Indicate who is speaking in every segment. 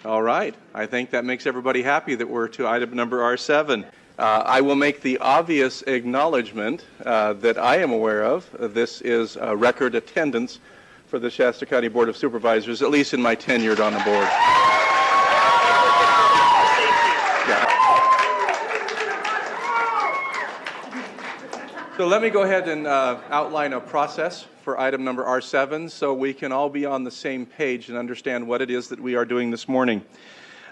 Speaker 1: All right. I think that makes everybody happy that we're to item number R7. I will make the obvious acknowledgement that I am aware of. This is record attendance for the Shasta County Board of Supervisors, at least in my tenure on the board. So let me go ahead and outline a process for item number R7 so we can all be on the same page and understand what it is that we are doing this morning.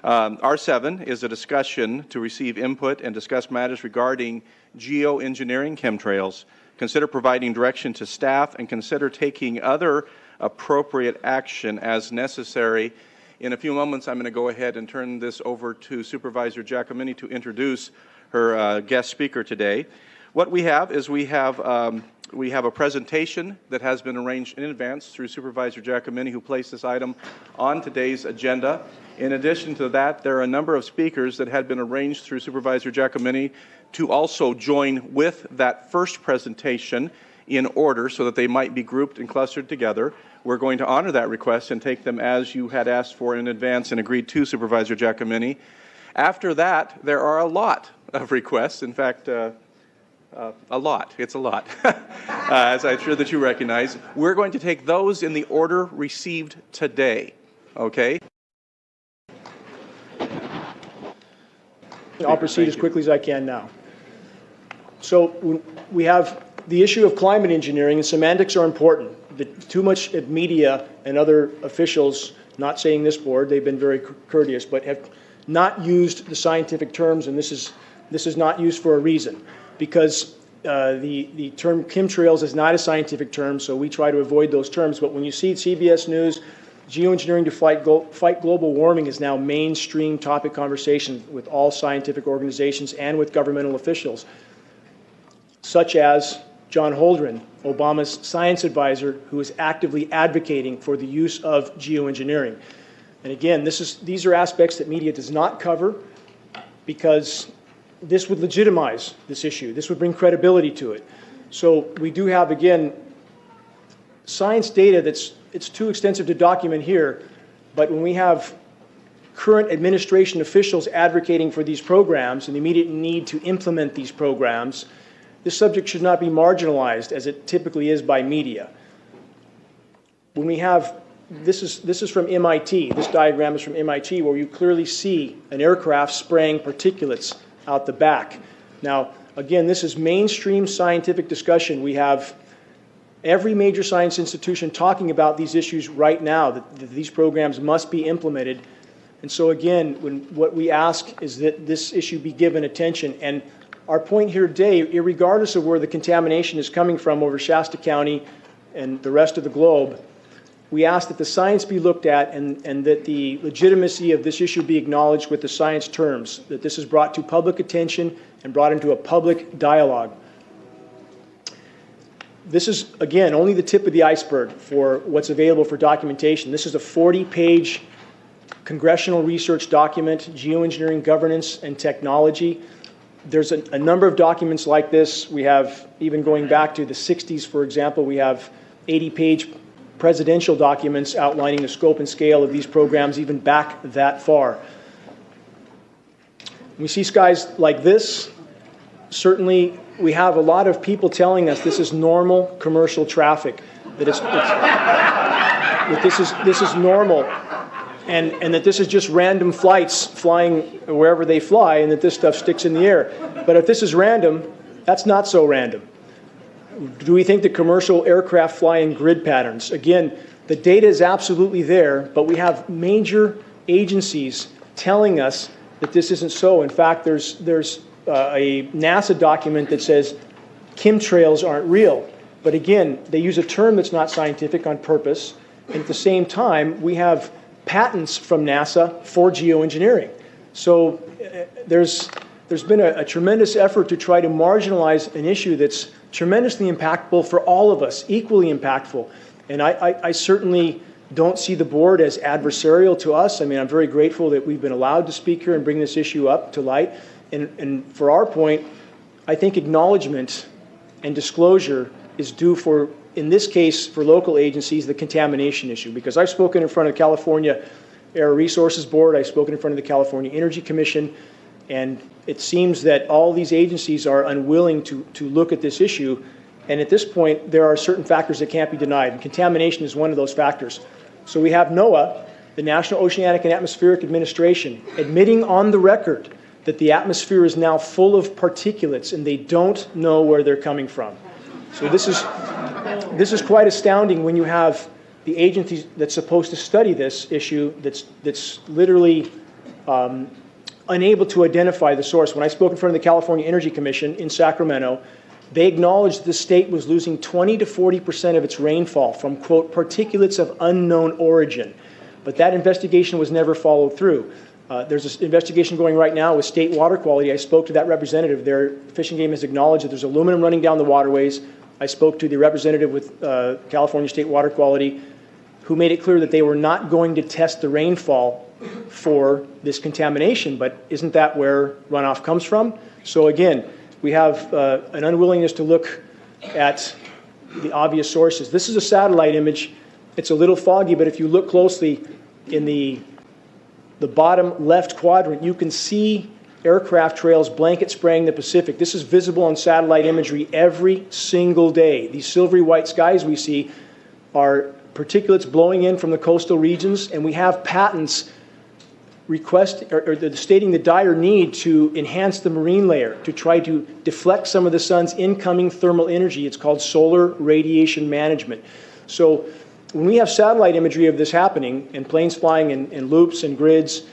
Speaker 1: R7 is a discussion to receive input and discuss matters regarding geoengineering chemtrails, consider providing direction to staff, and consider taking other appropriate action as necessary. In a few moments, I'm going to go ahead and turn this over to Supervisor Giacomini to introduce her guest speaker today. What we have is we have a presentation that has been arranged in advance through Supervisor Giacomini, who placed this item on today's agenda. In addition to that, there are a number of speakers that had been arranged through Supervisor Giacomini to also join with that first presentation in order so that they might be grouped and clustered together. We're going to honor that request and take them as you had asked for in advance and agreed to, Supervisor Giacomini. After that, there are a lot of requests. In fact, a lot. It's a lot, as I'm sure that you recognize. We're going to take those in the order received today, okay?
Speaker 2: I'll proceed as quickly as I can now. So we have the issue of climate engineering, and semantics are important. Too much media and other officials, not saying this board, they've been very courteous, but have not used the scientific terms, and this is not used for a reason. Because the term chemtrails is not a scientific term, so we try to avoid those terms. But when you see CBS News, geoengineering to fight global warming is now mainstream topic conversation with all scientific organizations and with governmental officials, such as John Holdren, Obama's science advisor, who is actively advocating for the use of geoengineering. And again, these are aspects that media does not cover because this would legitimize this issue. This would bring credibility to it. So we do have, again, science data it's too extensive to document here, but when we have current administration officials advocating for these programs and the immediate need to implement these programs, this subject should not be marginalized as it typically is by media. When we have, this is from MIT, this diagram is from MIT, where you clearly see an aircraft spraying particulates out the back. Now, again, this is mainstream scientific discussion. We have every major science institution talking about these issues right now, that these programs must be implemented. And so again, what we ask is that this issue be given attention. And our point here today, irregardless of where the contamination is coming from over Shasta County and the rest of the globe, we ask that the science be looked at and that the legitimacy of this issue be acknowledged with the science terms, that this is brought to public attention and brought into a public dialogue. This is, again, only the tip of the iceberg for what's available for documentation. This is a 40-page congressional research document, Geoengineering Governance and Technology. There's a number of documents like this. We have, even going back to the 60s, for example, we have 80-page presidential documents outlining the scope and scale of these programs even back that far. We see skies like this. Certainly, we have a lot of people telling us this is normal commercial traffic, that this is normal, and that this is just random flights flying wherever they fly, and that this stuff sticks in the air. But if this is random, that's not so random. Do we think that commercial aircraft fly in grid patterns? Again, the data is absolutely there, but we have major agencies telling us that this isn't so. In fact, there's a NASA document that says chemtrails aren't real. But again, they use a term that's not scientific on purpose. And at the same time, we have patents from NASA for geoengineering. So there's been a tremendous effort to try to marginalize an issue that's tremendously impactful for all of us, equally impactful. And I certainly don't see the board as adversarial to us. I mean, I'm very grateful that we've been allowed to speak here and bring this issue up to light. And for our point, I think acknowledgement and disclosure is due for, in this case, for local agencies, the contamination issue. Because I've spoken in front of California Air Resources Board. I've spoken in front of the California Energy Commission. And it seems that all these agencies are unwilling to look at this issue. And at this point, there are certain factors that can't be denied. And contamination is one of those factors. So we have NOAA, the National Oceanic and Atmospheric Administration, admitting on the record that the atmosphere is now full of particulates and they don't know where they're coming from. So this is quite astounding when you have the agency that's supposed to study this issue that's literally unable to identify the source. When I spoke in front of the California Energy Commission in Sacramento, they acknowledged the state was losing 20 to 40% of its rainfall from, quote, particulates of unknown origin. But that investigation was never followed through. There's an investigation going right now with state water quality. I spoke to that representative. Their Fish and Game has acknowledged that there's aluminum running down the waterways. I spoke to the representative with California State Water Quality, who made it clear that they were not going to test the rainfall for this contamination. But isn't that where runoff comes from? So again, we have an unwillingness to look at the obvious sources. This is a satellite image. It's a little foggy, but if you look closely in the bottom left quadrant, you can see aircraft trails blanket spraying the Pacific. This is visible on satellite imagery every single day. These silvery white skies we see are particulates blowing in from the coastal regions, and we have patents stating the dire need to enhance the marine layer to try to deflect some of the sun's incoming thermal energy. It's called solar radiation management. So when we have satellite imagery of this happening and planes flying in loops and grids,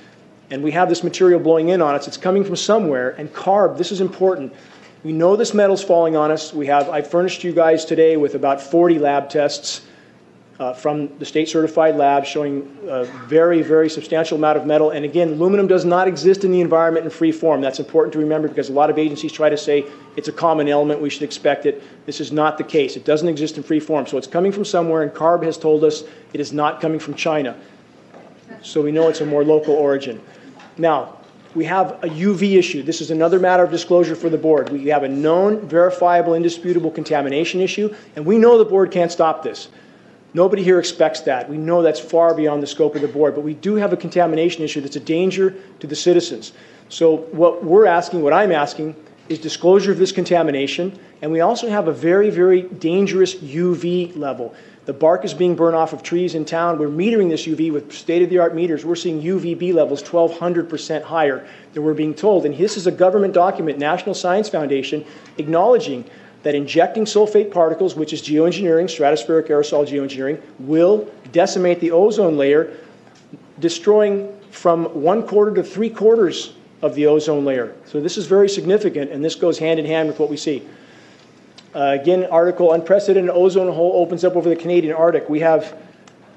Speaker 2: and we have this material blowing in on us, it's coming from somewhere. And CARB, this is important. We know this metal's falling on us. I furnished you guys today with about 40 lab tests from the state-certified lab showing a very, very substantial amount of metal. And again, aluminum does not exist in the environment in free form. That's important to remember because a lot of agencies try to say it's a common element, we should expect it. This is not the case. It doesn't exist in free form. So it's coming from somewhere, and CARB has told us it is not coming from China. So we know it's a more local origin. Now, we have a UV issue. This is another matter of disclosure for the board. We have a known, verifiable, indisputable contamination issue, and we know the board can't stop this. Nobody here expects that. We know that's far beyond the scope of the board, but we do have a contamination issue that's a danger to the citizens. So what I'm asking, is disclosure of this contamination, and we also have a very, very dangerous UV level. The bark is being burned off of trees in town. We're metering this UV with state-of-the-art meters. We're seeing UVB levels 1,200% higher than we're being told. And this is a government document, National Science Foundation, acknowledging that injecting sulfate particles, which is geoengineering, stratospheric aerosol geoengineering, will decimate the ozone layer, destroying from 1/4 to 3/4 of the ozone layer. So this is very significant, and this goes hand in hand with what we see. Again, article, unprecedented ozone hole opens up over the Canadian Arctic. We have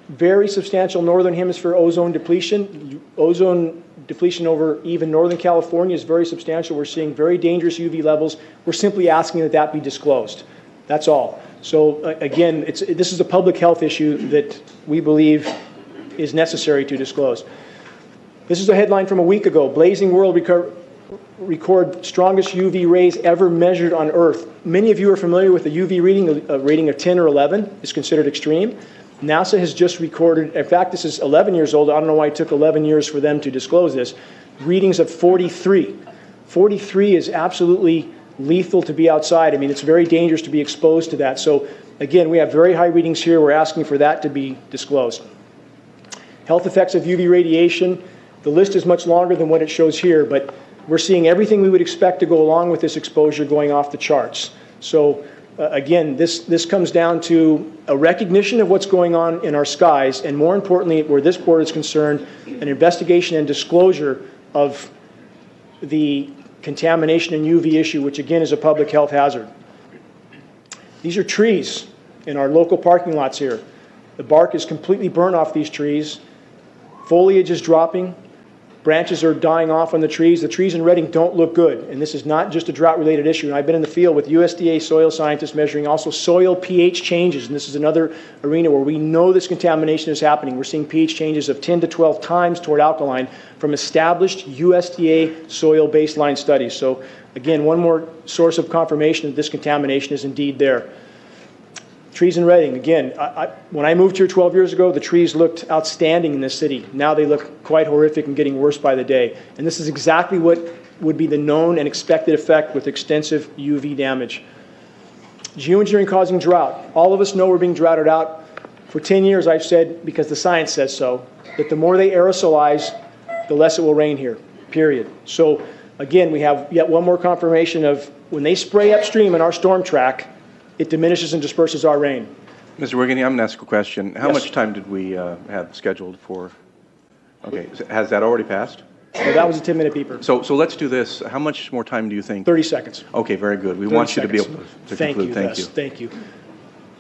Speaker 2: very substantial northern hemisphere ozone depletion. Ozone depletion over even northern California is very substantial. We're seeing very dangerous UV levels. We're simply asking that that be disclosed. That's all. So again, this is a public health issue that we believe is necessary to disclose. This is a headline from a week ago. Blazing world record strongest UV rays ever measured on Earth. Many of you are familiar with the UV reading. A rating of 10 or 11 is considered extreme. NASA has just recorded, in fact, this is 11 years old. I don't know why it took 11 years for them to disclose this. Readings of 43. 43 is absolutely lethal to be outside. I mean, it's very dangerous to be exposed to that. So, again, we have very high readings here. We're asking for that to be disclosed. Health effects of UV radiation. The list is much longer than what it shows here, but we're seeing everything we would expect to go along with this exposure going off the charts. So, again, this comes down to a recognition of what's going on in our skies, and more importantly, where this board is concerned, an investigation and disclosure of the contamination and UV issue, which again is a public health hazard. These are trees in our local parking lots here. The bark is completely burnt off these trees. Foliage is dropping. Branches are dying off on the trees. The trees in Redding don't look good, and this is not just a drought-related issue. And I've been in the field with USDA soil scientists measuring also soil pH changes, and this is another arena where we know this contamination is happening. We're seeing pH changes of 10 to 12 times toward alkaline from established USDA soil baseline studies. So again, one more source of confirmation that this contamination is indeed there. Trees in Reading, again, when I moved here 12 years ago, the trees looked outstanding in this city. Now they look quite horrific and getting worse by the day. And this is exactly what would be the known and expected effect with extensive UV damage. Geoengineering causing drought. All of us know we're being droughted out. For 10 years, I've said, because the science says so, that the more they aerosolize, the less it will rain here, period. So, again, we have yet one more confirmation of when they spray upstream in our storm track, it diminishes and disperses our rain.
Speaker 1: Mr. Wiggany, I'm going to ask a question. How
Speaker 2: Yes.
Speaker 1: much time did we have scheduled for? Okay, has that already passed?
Speaker 2: So that was a 10-minute beeper.
Speaker 1: So let's do this. How much more time do you think?
Speaker 2: 30 seconds.
Speaker 1: Okay, very good. We
Speaker 2: 30
Speaker 1: want you to be able
Speaker 2: seconds.
Speaker 1: to
Speaker 2: Thank
Speaker 1: conclude.
Speaker 2: you,
Speaker 1: Thank
Speaker 2: Les.
Speaker 1: you.
Speaker 2: Thank you.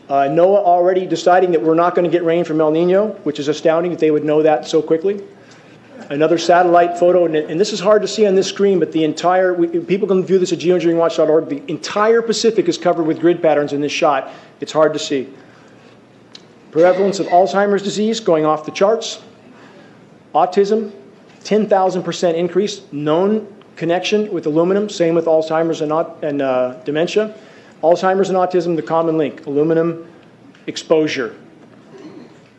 Speaker 2: NOAA already deciding that we're not going to get rain from El Nino, which is astounding that they would know that so quickly. Another satellite photo, and this is hard to see on this screen, but the entire, people can view this at geoengineeringwatch.org, the entire Pacific is covered with grid patterns in this shot. It's hard to see. Prevalence of Alzheimer's disease going off the charts. Autism, 10,000% increase. Known connection with aluminum, same with Alzheimer's and dementia. Alzheimer's and autism, the common link, aluminum exposure.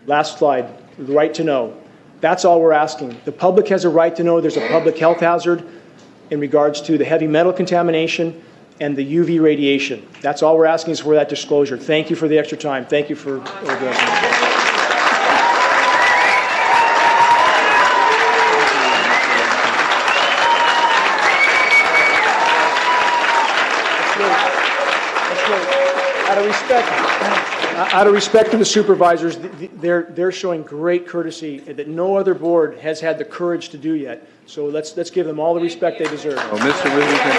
Speaker 2: Last slide, the right to know. That's all we're asking. The public has a right to know there's a public health hazard in regards to the heavy metal contamination and the UV radiation. That's all we're asking is for that disclosure. Thank you for the extra time. Thank you for addressing. Out of respect to the supervisors, they're showing great courtesy that no other board has had the courage to do yet. So let's give them all the respect they deserve.
Speaker 1: Oh, Mr. Whittington.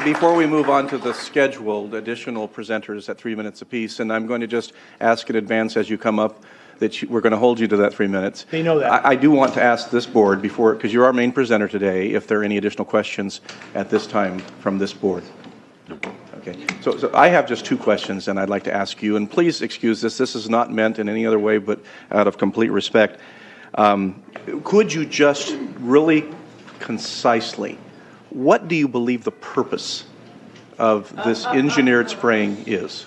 Speaker 1: Before we move on to the scheduled additional presenters at 3 minutes apiece, and I'm going to just ask in advance as you come up that we're going to hold you to that 3 minutes.
Speaker 2: They know that.
Speaker 1: I do want to ask this board before, because you're our main presenter today, if there are any additional questions at this time from this board. Okay. So I have just two questions, and I'd like to ask you, and please excuse this. This is not meant in any other way, but out of complete respect. Could you just really concisely, what do you believe the purpose of this engineered spraying is?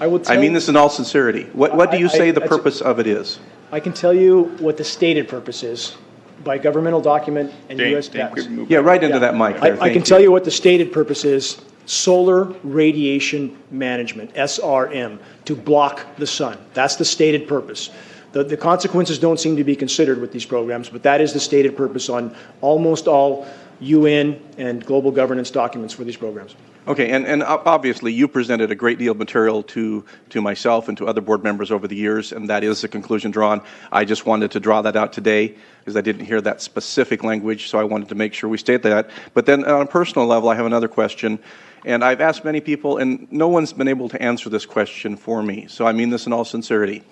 Speaker 1: I mean this in all sincerity. What do you say the purpose of it is?
Speaker 2: I can tell you what the stated purpose is by governmental document and U.S. tax.
Speaker 1: Yeah, right into that mic there.
Speaker 2: I can tell you what the stated purpose is. Solar radiation management, SRM, to block the sun. That's the stated purpose. The consequences don't seem to be considered with these programs, but that is the stated purpose on almost all UN and global governance documents for these programs.
Speaker 1: Okay, and obviously you presented a great deal of material to myself and to other board members over the years, and that is the conclusion drawn. I just wanted to draw that out today because I didn't hear that specific language, so I wanted to make sure we state that. But then on a personal level, I have another question, and I've asked many people, and no one's been able to answer this question for me, so I mean this in all sincerity.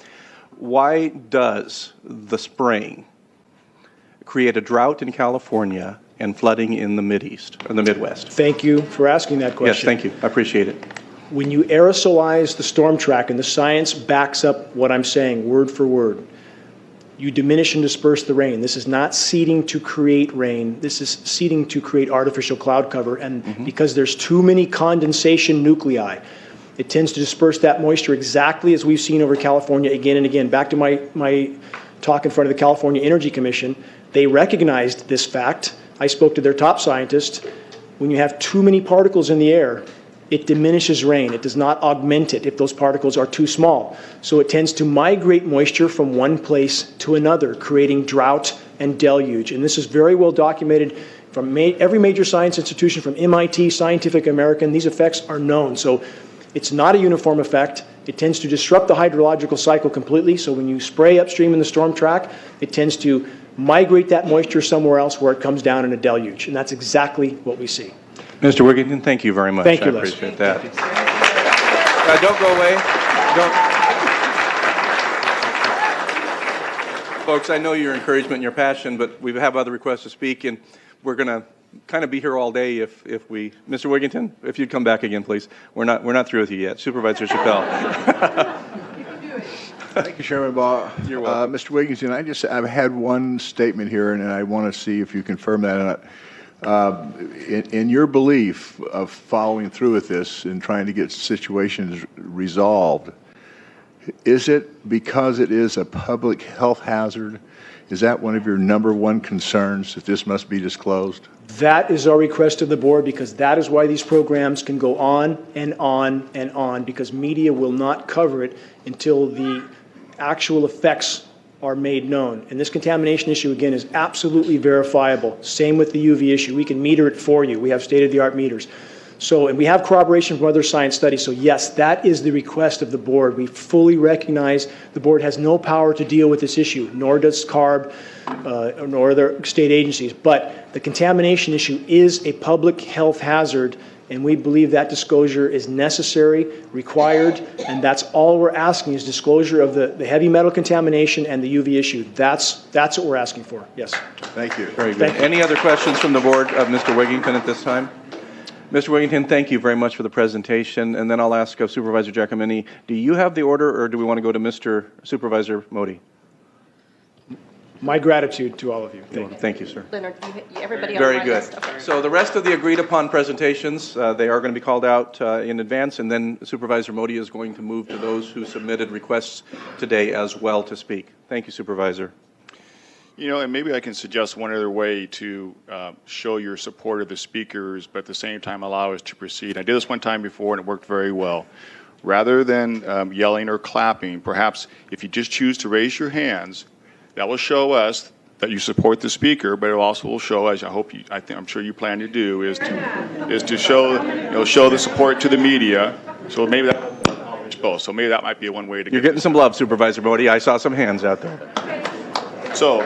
Speaker 1: Why does the spraying create a drought in California and flooding in the Mideast, or the Midwest?
Speaker 2: Thank you for asking that question.
Speaker 1: Yes, thank you. I appreciate it.
Speaker 2: When you aerosolize the storm track, and the science backs up what I'm saying word for word, you diminish and disperse the rain. This is not seeding to create rain. This is seeding to create artificial cloud cover. And because there's too many condensation nuclei, it tends to disperse that moisture exactly as we've seen over California again and again. Back to my talk in front of the California Energy Commission, they recognized this fact. I spoke to their top scientist. When you have too many particles in the air, it diminishes rain. It does not augment it if those particles are too small. So it tends to migrate moisture from one place to another, creating drought and deluge. And this is very well documented from every major science institution, from MIT, Scientific American. These effects are known. So it's not a uniform effect. It tends to disrupt the hydrological cycle completely. So when you spray upstream in the storm track, it tends to migrate that moisture somewhere else where it comes down in a deluge. And that's exactly what we see.
Speaker 1: Mr. Wigington, thank you very much.
Speaker 2: Thank you,
Speaker 1: I
Speaker 2: Les.
Speaker 1: appreciate that. Don't go away. Folks, I know your encouragement and your passion, but we have other requests to speak, and we're going to kind of be here all day if we... Mr. Wigington, if you'd come back again, please. We're not through with you yet. Supervisor Chappelle.
Speaker 3: Thank you, Chairman Baugh.
Speaker 1: You're welcome.
Speaker 3: Mr. Wigington, I've had one statement here, and I want to see if you confirm that or not. In your belief of following through with this and trying to get situations resolved, is it because it is a public health hazard? Is that one of your number one concerns, that this must be disclosed?
Speaker 2: That is our request of the board, because that is why these programs can go on and on and on, because media will not cover it until the actual effects are made known. And this contamination issue, again, is absolutely verifiable. Same with the UV issue. We can meter it for you. We have state-of-the-art meters. So, and we have corroboration from other science studies. So yes, that is the request of the board. We fully recognize the board has no power to deal with this issue, nor does CARB, nor other state agencies. But the contamination issue is a public health hazard, and we believe that disclosure is necessary, required, and that's all we're asking is disclosure of the heavy metal contamination and the UV issue. That's what we're asking for. Yes.
Speaker 3: Thank you.
Speaker 1: Very good. Any other questions from the board of Mr. Wigington at this time? Mr. Wigington, thank you very much for the presentation. And then I'll ask Supervisor Giacomini, do you have the order, or do we want to go to Mr. Supervisor Modi?
Speaker 2: My gratitude to all of you.
Speaker 1: Thank you, sir.
Speaker 4: Leonard, everybody on
Speaker 1: Very
Speaker 4: my
Speaker 1: good.
Speaker 4: list? Okay.
Speaker 1: So the rest of the agreed upon presentations, they are going to be called out in advance, and then Supervisor Modi is going to move to those who submitted requests today as well to speak. Thank you, Supervisor.
Speaker 5: You know, and maybe I can suggest one other way to show your support of the speakers, but at the same time allow us to proceed. I did this one time before, and it worked very well. Rather than yelling or clapping, perhaps if you just choose to raise your hands, that will show us that you support the speaker, but it also will show, as I'm sure you plan to do, is to show, show the support to the media. So maybe that might be one way to.
Speaker 1: You're getting some love, Supervisor Modi. I saw some hands out there.
Speaker 5: So,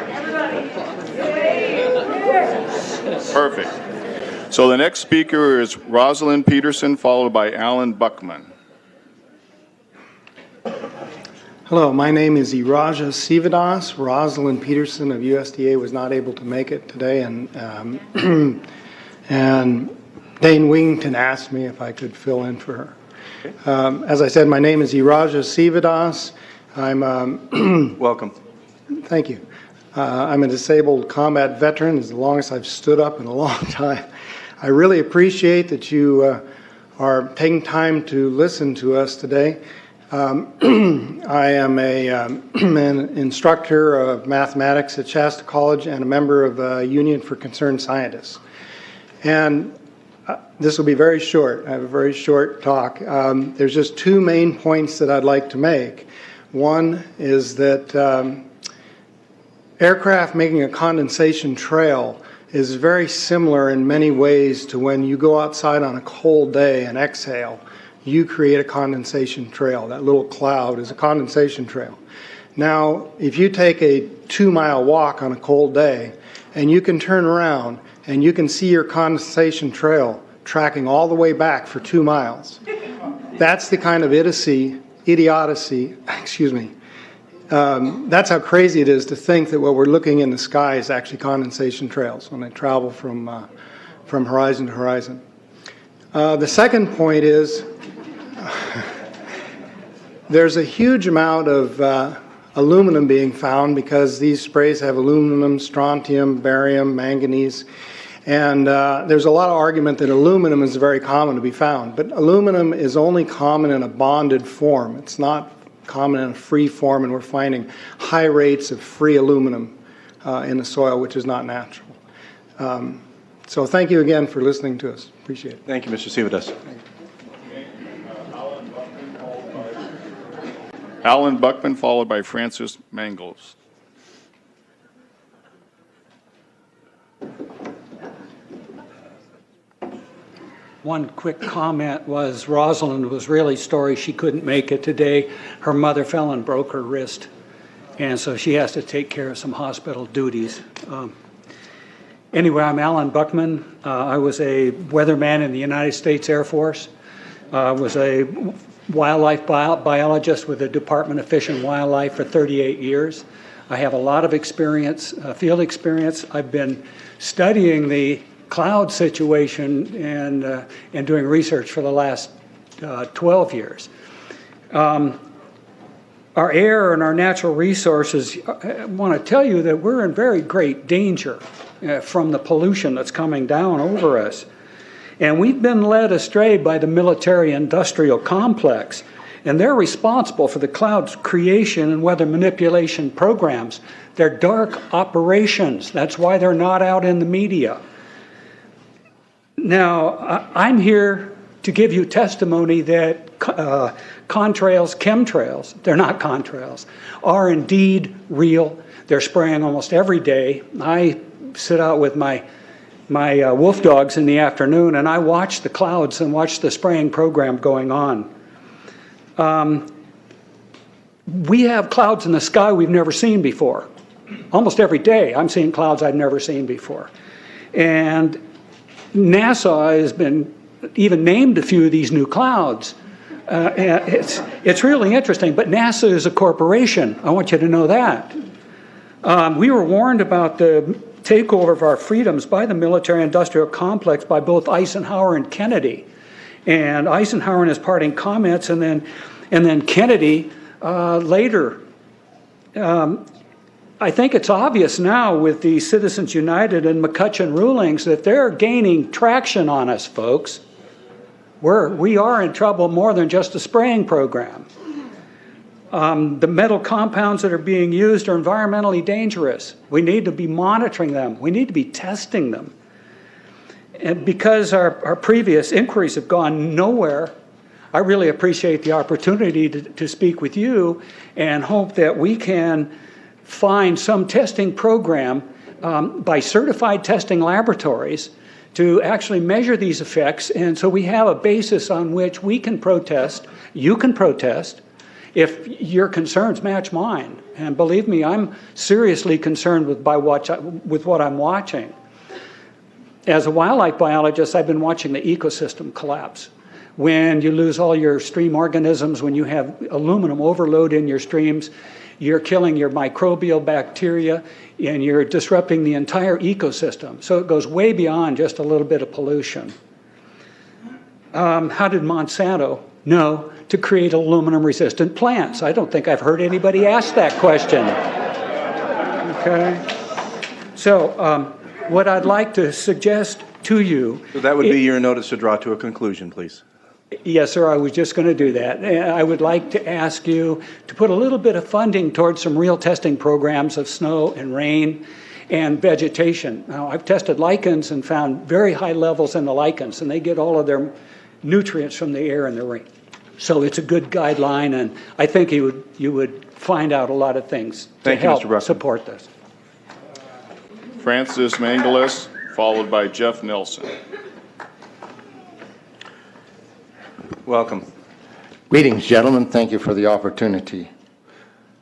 Speaker 5: perfect. So the next speaker is Rosalind Peterson, followed by Alan Buckman.
Speaker 6: Hello, my name is Iraja Sivadas. Rosalind Peterson of USDA was not able to make it today, and and Dane Wington asked me if I could fill in for her. As I said, my name is Iraja Sivadas. I'm
Speaker 1: Welcome.
Speaker 6: Thank you. I'm a disabled combat veteran. It's the longest I've stood up in a long time. I really appreciate that you are taking time to listen to us today. I am an instructor of mathematics at Shasta College and a member of the Union for Concerned Scientists. And this will be very short. I have a very short talk. There's just two main points that I'd like to make. One is that aircraft making a condensation trail is very similar in many ways to when you go outside on a cold day and exhale. You create a condensation trail. That little cloud is a condensation trail. Now, if you take a 2-mile walk on a cold day and you can turn around and you can see your condensation trail tracking all the way back for 2 miles, that's the kind of idiocy, excuse me. That's how crazy it is to think that what we're looking in the sky is actually condensation trails when they travel from horizon to horizon. The second point is there's a huge amount of aluminum being found because these sprays have aluminum, strontium, barium, manganese, and there's a lot of argument that aluminum is very common to be found, but aluminum is only common in a bonded form. It's not common in a free form, and we're finding high rates of free aluminum in the soil, which is not natural. So thank you again for listening to us. Appreciate it.
Speaker 1: Thank you, Mr. Sivadas.
Speaker 5: Alan Buckman, followed by Francis Mangles.
Speaker 7: One quick comment was Rosalind was really sorry she couldn't make it today. Her mother fell and broke her wrist, and so she has to take care of some hospital duties. Anyway, I'm Alan Buckman. I was a weatherman in the United States Air Force. I was a wildlife biologist with the Department of Fish and Wildlife for 38 years. I have a lot of experience, field experience. I've been studying the cloud situation and doing research for the last 12 years. Our air and our natural resources, I want to tell you that we're in very great danger from the pollution that's coming down over us. And we've been led astray by the military-industrial complex, and they're responsible for the cloud's creation and weather manipulation programs. They're dark operations. That's why they're not out in the media. Now, I'm here to give you testimony that chemtrails, they're not contrails, are indeed real. They're spraying almost every day. I sit out with my wolf dogs in the afternoon, and I watch the clouds and watch the spraying program going on. We have clouds in the sky we've never seen before. Almost every day I'm seeing clouds I've never seen before. And NASA has been even named a few of these new clouds. And it's really interesting, but NASA is a corporation. I want you to know that. We were warned about the takeover of our freedoms by the military-industrial complex by both Eisenhower and Kennedy. And Eisenhower in his parting comments, and then Kennedy later. I think it's obvious now with the Citizens United and McCutcheon rulings that they're gaining traction on us, folks. We are in trouble more than just a spraying program. The metal compounds that are being used are environmentally dangerous. We need to be monitoring them. We need to be testing them. And because our previous inquiries have gone nowhere, I really appreciate the opportunity to speak with you and hope that we can find some testing program by certified testing laboratories to actually measure these effects, and so we have a basis on which we can protest, you can protest, if your concerns match mine. And believe me, I'm seriously concerned with what I'm watching. As a wildlife biologist, I've been watching the ecosystem collapse. When you lose all your stream organisms, when you have aluminum overload in your streams, you're killing your microbial bacteria and you're disrupting the entire ecosystem. So it goes way beyond just a little bit of pollution. How did Monsanto know to create aluminum-resistant plants? I don't think I've heard anybody ask that question. Okay. So what I'd like to suggest to you...
Speaker 1: So that would be your notice to draw to a conclusion, please.
Speaker 7: Yes, sir, I was just going to do that. I would like to ask you to put a little bit of funding towards some real testing programs of snow and rain and vegetation. Now, I've tested lichens and found very high levels in the lichens, and they get all of their nutrients from the air and the rain. So it's a good guideline, and I think you would find out a lot of things to help support this.
Speaker 5: Francis Mangalis, followed by Jeff Nelson.
Speaker 1: Welcome.
Speaker 4: Greetings, gentlemen. Thank you for the opportunity.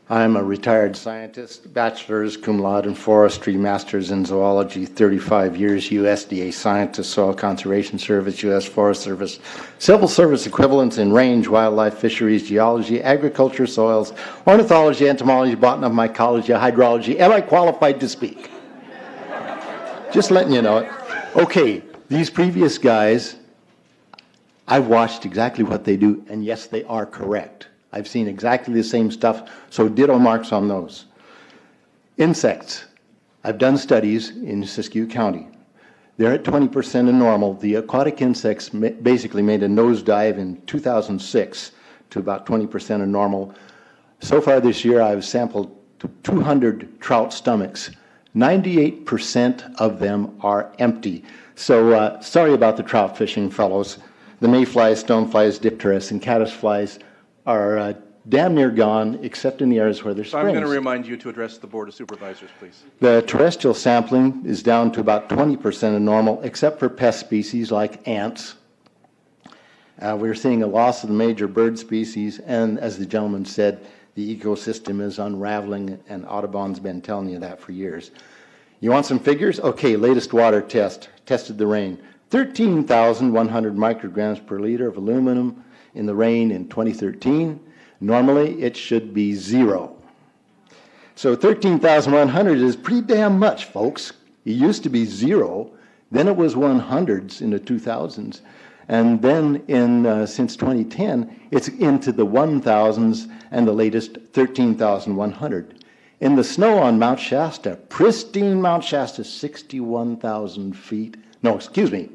Speaker 4: I'm a retired scientist, bachelor's, cum laude in forestry, master's in zoology, 35 years, USDA scientist, Soil Conservation Service, U.S. Forest Service, civil service equivalents in range, wildlife, fisheries, geology, agriculture, soils, ornithology, entomology, botany, mycology, hydrology. Am I qualified to speak? Just letting you know it. Okay, these previous guys, I've watched exactly what they do, and yes, they are correct. I've seen exactly the same stuff, so ditto marks on those. Insects. I've done studies in Siskiyou County. They're at 20% of normal. The aquatic insects basically made a nosedive in 2006 to about 20% of normal. So far this year, I've sampled 200 trout stomachs. 98% of them are empty. So sorry about the trout fishing, fellows. The mayflies, stoneflies, dipterus, and caddisflies are damn near gone, except in the areas where there's springs.
Speaker 1: I'm going to remind you to address the Board of Supervisors, please.
Speaker 4: The terrestrial sampling is down to about 20% of normal, except for pest species like ants. We're seeing a loss of the major bird species, and as the gentleman said, the ecosystem is unraveling, and Audubon's been telling you that for years. You want some figures? Okay, latest water test, tested the rain. 13,100 micrograms per liter of aluminum in the rain in 2013. Normally, it should be 0. So 13,100 is pretty damn much, folks. It used to be 0, then it was 100s in the 2000s, and then since 2010, it's into the 1,000s and the latest 13,100. In the snow on Mount Shasta, pristine Mount Shasta, 61,000 feet, no, excuse me,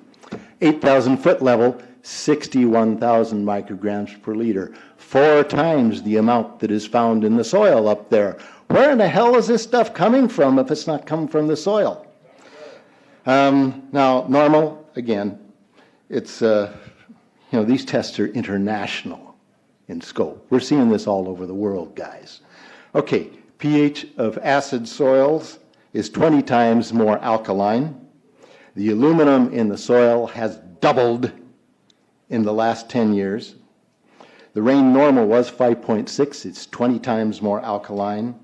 Speaker 4: 8,000 foot level, 61,000 micrograms per liter, 4 times the amount that is found in the soil up there. Where in the hell is this stuff coming from if it's not coming from the soil? Now, normal, again, it's, these tests are international in scope. We're seeing this all over the world, guys. Okay, pH of acid soils is 20 times more alkaline. The aluminum in the soil has doubled in the last 10 years. The rain normal was 5.6. It's 20 times more alkaline.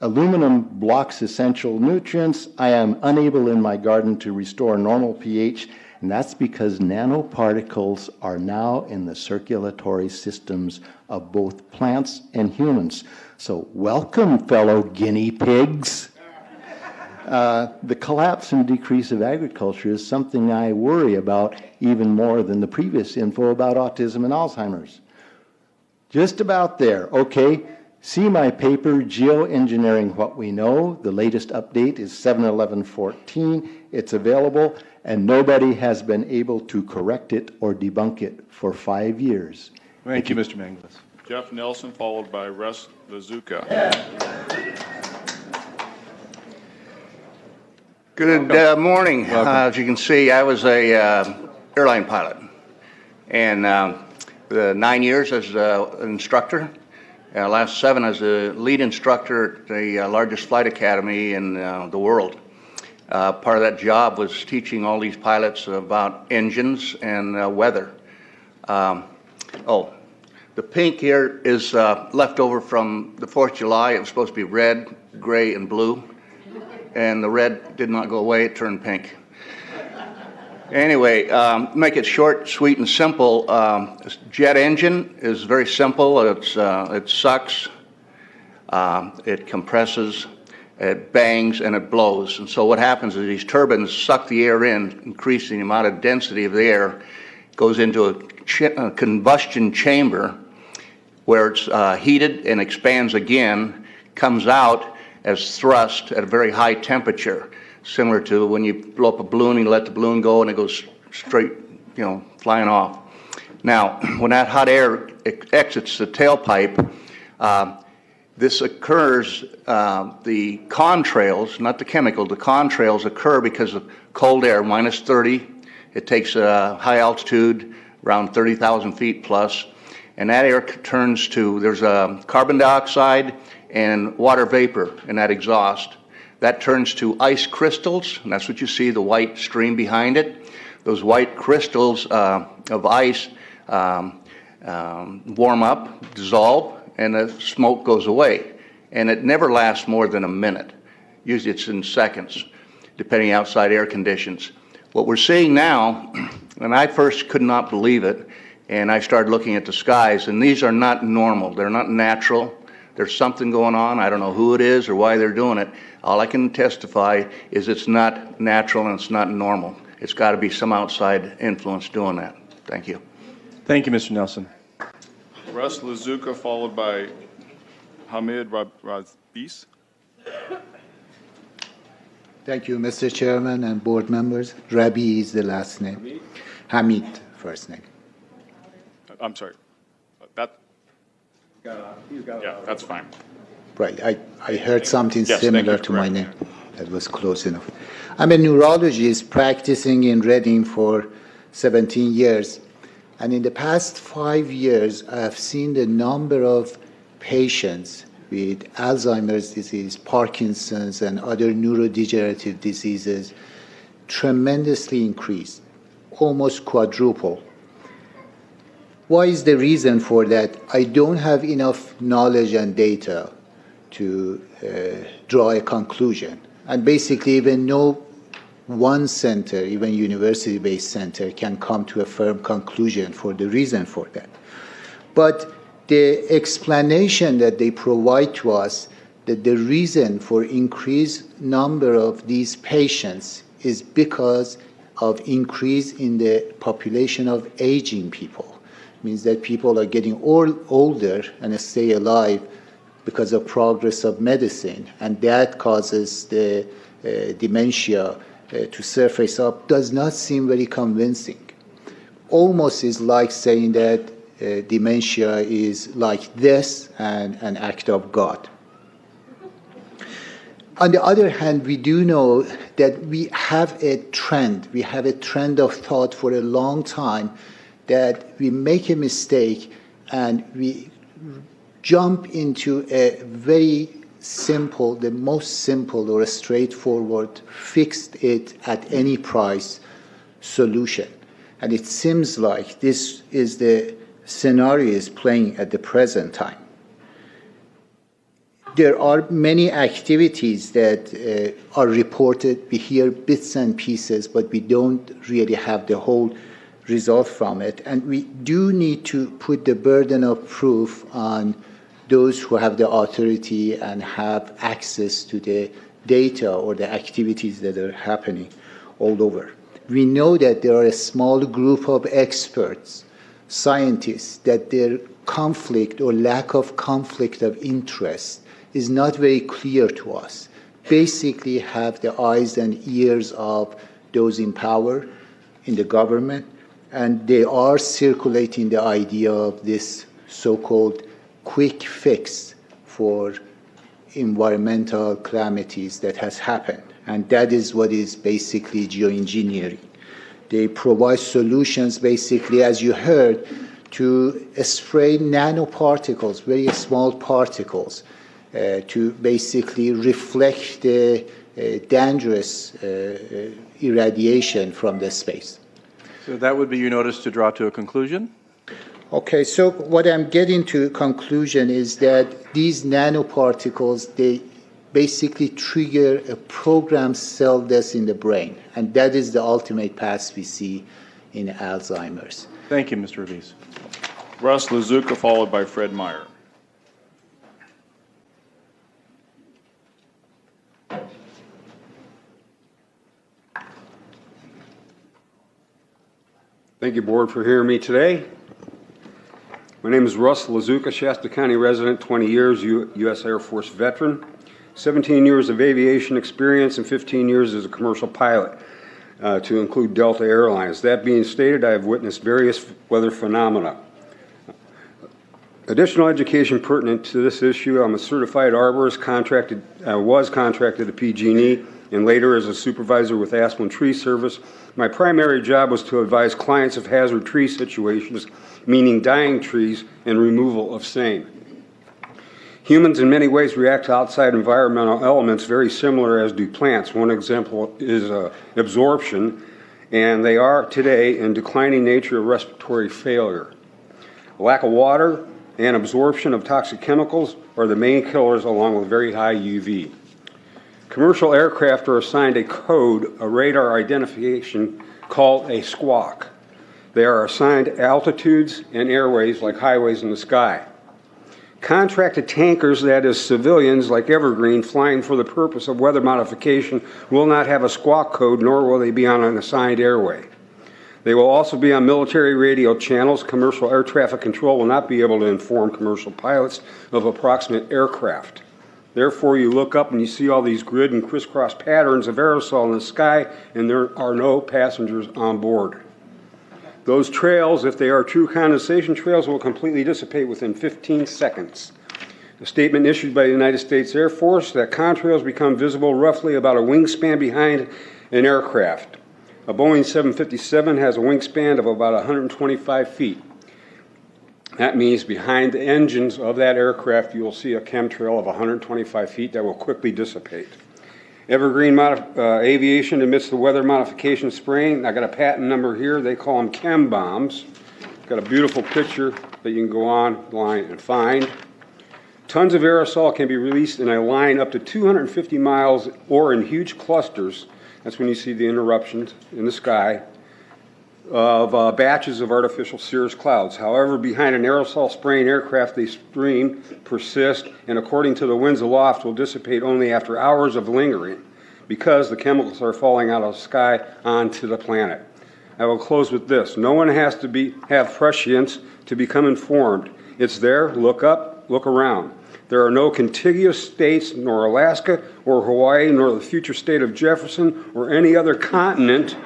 Speaker 4: Aluminum blocks essential nutrients. I am unable in my garden to restore normal pH, and that's because nanoparticles are now in the circulatory systems of both plants and humans. So welcome, fellow guinea pigs. The collapse and decrease of agriculture is something I worry about even more than the previous info about autism and Alzheimer's. Just about there. Okay, see my paper, Geoengineering What We Know. The latest update is 7/11/14. It's available, and nobody has been able to correct it or debunk it for 5 years.
Speaker 1: Thank you, Mr. Manglis.
Speaker 5: Jeff Nelson, followed by Russ Lazuka.
Speaker 8: Good morning. As you can see, I was a airline pilot, and 9 years as an instructor. Last 7 as a lead instructor at the largest flight academy in the world. Part of that job was teaching all these pilots about engines and weather. The pink here is left over from the 4th of July. It was supposed to be red, gray, and blue. And the red did not go away, it turned pink. Anyway, make it short, sweet, and simple. Jet engine is very simple. It sucks, it compresses, it bangs, and it blows. And so what happens is these turbines suck the air in, increasing the amount of density of the air, goes into a combustion chamber where it's heated and expands again, comes out as thrust at a very high temperature, similar to when you blow up a balloon, you let the balloon go and it goes straight, flying off. Now, when that hot air exits the tailpipe, this occurs, the contrails, not the chemical, the contrails occur because of cold air, minus 30. It takes a high altitude, around 30,000 feet plus, and that air turns to, there's carbon dioxide and water vapor in that exhaust. That turns to ice crystals, and that's what you see, the white stream behind it. Those white crystals of ice warm up, dissolve, and the smoke goes away. And it never lasts more than a minute. Usually it's in seconds, depending on outside air conditions. What we're seeing now, and I first could not believe it, and I started looking at the skies, and these are not normal. They're not natural. There's something going on. I don't know who it is or why they're doing it. All I can testify is it's not natural and it's not normal. It's got to be some outside influence doing that. Thank you.
Speaker 1: Thank you, Mr. Nelson.
Speaker 5: Russ Lazuka, followed by Hamid Razbis.
Speaker 9: Thank you, Mr. Chairman and board members. Rabi is the last name. Hamid, first name.
Speaker 5: I'm sorry. Yeah, that's fine.
Speaker 9: Right, I heard something
Speaker 5: Yes,
Speaker 9: similar to my name. That was close enough. I'm a neurologist practicing in Reading for 17 years. And in the past 5 years, I have seen the number of patients with Alzheimer's disease, Parkinson's, and other neurodegenerative diseases tremendously increase, almost quadruple. What is the reason for that? I don't have enough knowledge and data to draw a conclusion. And basically, even no one center, even university-based center, can come to a firm conclusion for the reason for that. But the explanation that they provide to us, that the reason for increased number of these patients is because of increase in the population of aging people. Means that people are getting older and stay alive because of progress of medicine, and that causes the dementia to surface up, does not seem very convincing. Almost is like saying that dementia is like this and an act of God. On the other hand, we do know that we have a trend of thought for a long time that we make a mistake and we jump into a very simple, the most simple or a straightforward, fixed it at any price solution. And it seems like this is the scenario is playing at the present time. There are many activities that are reported. We hear bits and pieces, but we don't really have the whole result from it. And we do need to put the burden of proof on those who have the authority and have access to the data or the activities that are happening all over. We know that there are a small group of experts, scientists, that their conflict or lack of conflict of interest is not very clear to us. Basically have the eyes and ears of those in power in the government, and they are circulating the idea of this so-called quick fix for environmental calamities that has happened. And that is what is basically geoengineering. They provide solutions, basically, as you heard, to spray nanoparticles, very small particles, to basically reflect the dangerous irradiation from the space.
Speaker 1: So that would be your notice to draw to a conclusion?
Speaker 9: Okay, so what I'm getting to conclusion is that these nanoparticles, they basically trigger a programmed cell death in the brain, and that is the ultimate path we see in Alzheimer's.
Speaker 1: Thank you, Mr. Reese.
Speaker 5: Russ Lazuka, followed by Fred Meyer.
Speaker 10: Thank you, Board, for hearing me today. My name is Russ Lazuka, Shasta County resident, 20 years, U.S. Air Force veteran, 17 years of aviation experience, and 15 years as a commercial pilot, to include Delta Airlines. That being stated, I have witnessed various weather phenomena. Additional education pertinent to this issue: I'm a certified arborist, was contracted to PG&E, and later as a supervisor with Aspen Tree Service. My primary job was to advise clients of hazard tree situations, meaning dying trees and removal of same. Humans in many ways react to outside environmental elements very similar as do plants. One example is absorption, and they are today in declining nature of respiratory failure. Lack of water and absorption of toxic chemicals are the main killers, along with very high UV. Commercial aircraft are assigned a code, a radar identification called a squawk. They are assigned altitudes and airways like highways in the sky. Contracted tankers, that is civilians like Evergreen, flying for the purpose of weather modification, will not have a squawk code, nor will they be on an assigned airway. They will also be on military radio channels. Commercial air traffic control will not be able to inform commercial pilots of approximate aircraft. Therefore, you look up and you see all these grid and crisscross patterns of aerosol in the sky, and there are no passengers on board. Those trails, if they are true condensation trails, will completely dissipate within 15 seconds. A statement issued by the United States Air Force that contrails become visible roughly about a wingspan behind an aircraft. A Boeing 757 has a wingspan of about 125 feet. That means behind the engines of that aircraft, you will see a chemtrail of 125 feet that will quickly dissipate. Evergreen Aviation admits the weather modification spraying. I got a patent number here. They call them chem bombs. Got a beautiful picture that you can go online and find. Tons of aerosol can be released in a line up to 250 miles or in huge clusters. That's when you see the interruptions in the sky of batches of artificial cirrus clouds. However, behind an aerosol spraying aircraft, they stream, persist, and according to the winds aloft, will dissipate only after hours of lingering because the chemicals are falling out of the sky onto the planet. I will close with this. No one has to have prescience to become informed. It's there. Look up, look around. There are no contiguous states, nor Alaska or Hawaii, nor the future state of Jefferson or any other continent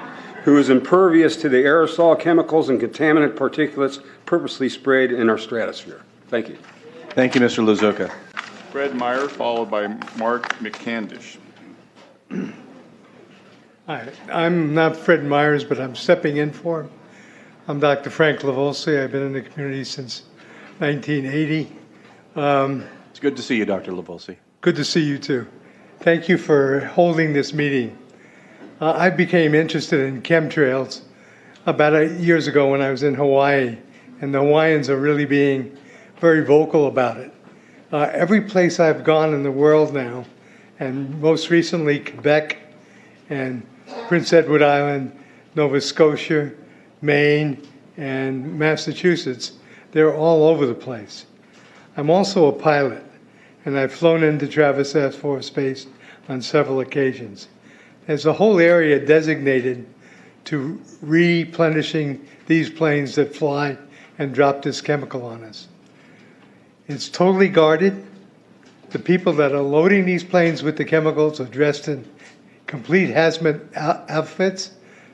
Speaker 10: who is impervious to the aerosol chemicals and contaminant particulates purposely sprayed in our stratosphere. Thank you.
Speaker 1: Thank you, Mr. Lazuka.
Speaker 5: Fred Meyer, followed by Mark McCandish.
Speaker 11: Hi, I'm not Fred Myers, but I'm stepping in for him. I'm Dr. Frank Lavolsi. I've been in the community since 1980.
Speaker 1: It's good to see you, Dr. Lavolsi.
Speaker 11: Good to see you too. Thank you for holding this meeting. I became interested in chemtrails about 8 years ago when I was in Hawaii, and the Hawaiians are really being very vocal about it. Every place I've gone in the world now, and most recently Quebec and Prince Edward Island, Nova Scotia, Maine, and Massachusetts, they're all over the place. I'm also a pilot, and I've flown into Travis Air Force Base on several occasions. There's a whole area designated to replenishing these planes that fly and drop this chemical on us. It's totally guarded. The people that are loading these planes with the chemicals are dressed in complete hazmat outfits.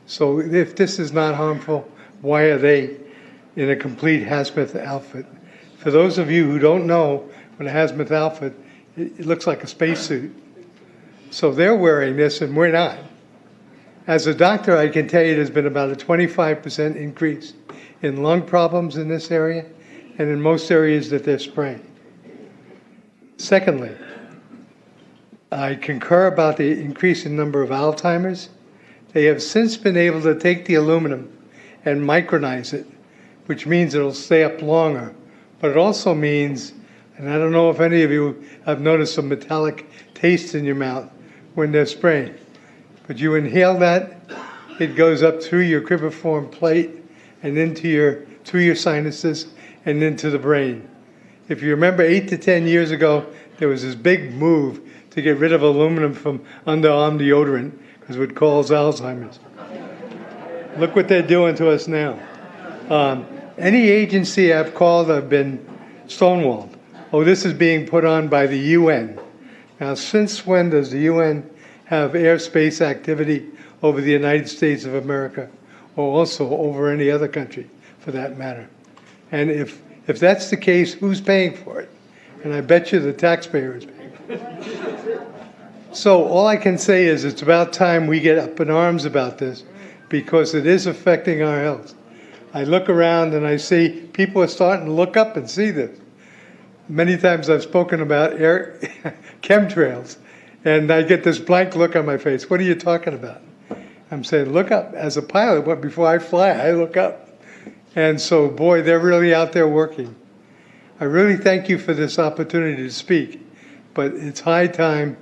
Speaker 11: So if this is not harmful, why are they in a complete hazmat outfit? For those of you who don't know what a hazmat outfit, it looks like a spacesuit. So they're wearing this and we're not. As a doctor, I can tell you there's been about a 25% increase in lung problems in this area and in most areas that they're spraying. Secondly, I concur about the increase in number of Alzheimer's. They have since been able to take the aluminum and micronize it, which means it'll stay up longer. But it also means, and I don't know if any of you have noticed a metallic taste in your mouth when they're spraying, but you inhale that, it goes up through your cribriform plate and through your sinuses and into the brain. If you remember 8 to 10 years ago, there was this big move to get rid of aluminum from underarm deodorant because it causes Alzheimer's. Look what they're doing to us now. Any agency I've called, I've been stonewalled. Oh, this is being put on by the UN. Now, since when does the UN have airspace activity over the United States of America, or also over any other country, for that matter? And if that's the case, who's paying for it? And I bet you the taxpayer is paying for it. So all I can say is it's about time we get up in arms about this, because it is affecting our health. I look around and I see people are starting to look up and see this. Many times I've spoken about chemtrails, and I get this blank look on my face. What are you talking about? I'm saying, look up. As a pilot, before I fly, I look up. And so, boy, they're really out there working. I really thank you for this opportunity to speak, but it's high time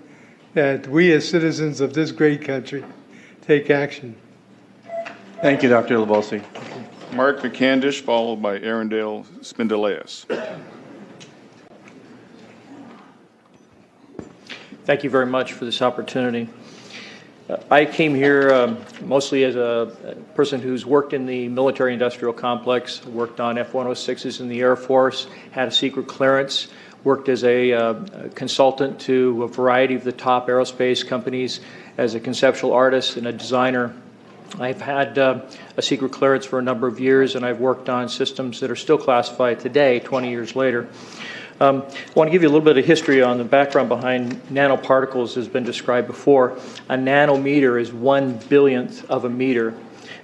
Speaker 11: that we as citizens of this great country take action.
Speaker 1: Thank you, Dr. Lavolsi.
Speaker 5: Mark McCandish, followed by Arundel Spindaleas.
Speaker 12: Thank you very much for this opportunity. I came here mostly as a person who's worked in the military-industrial complex, worked on F-106s in the Air Force, had a secret clearance, worked as a consultant to a variety of the top aerospace companies as a conceptual artist and a designer. I've had a secret clearance for a number of years, and I've worked on systems that are still classified today, 20 years later. I want to give you a little bit of history on the background behind nanoparticles has been described before. A nanometer is 1/1000th of a meter.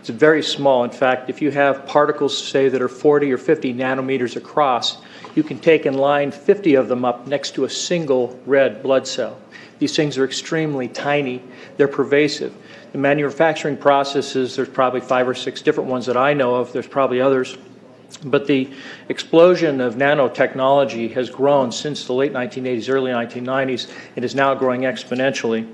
Speaker 12: It's very small. In fact, if you have particles, say, that are 40 or 50 nanometers across, you can take and line 50 of them up next to a single red blood cell. These things are extremely tiny. They're pervasive. The manufacturing processes, there's probably 5 or 6 different ones that I know of. There's probably others. But the explosion of nanotechnology has grown since the late 1980s, early 1990s, and is now growing exponentially.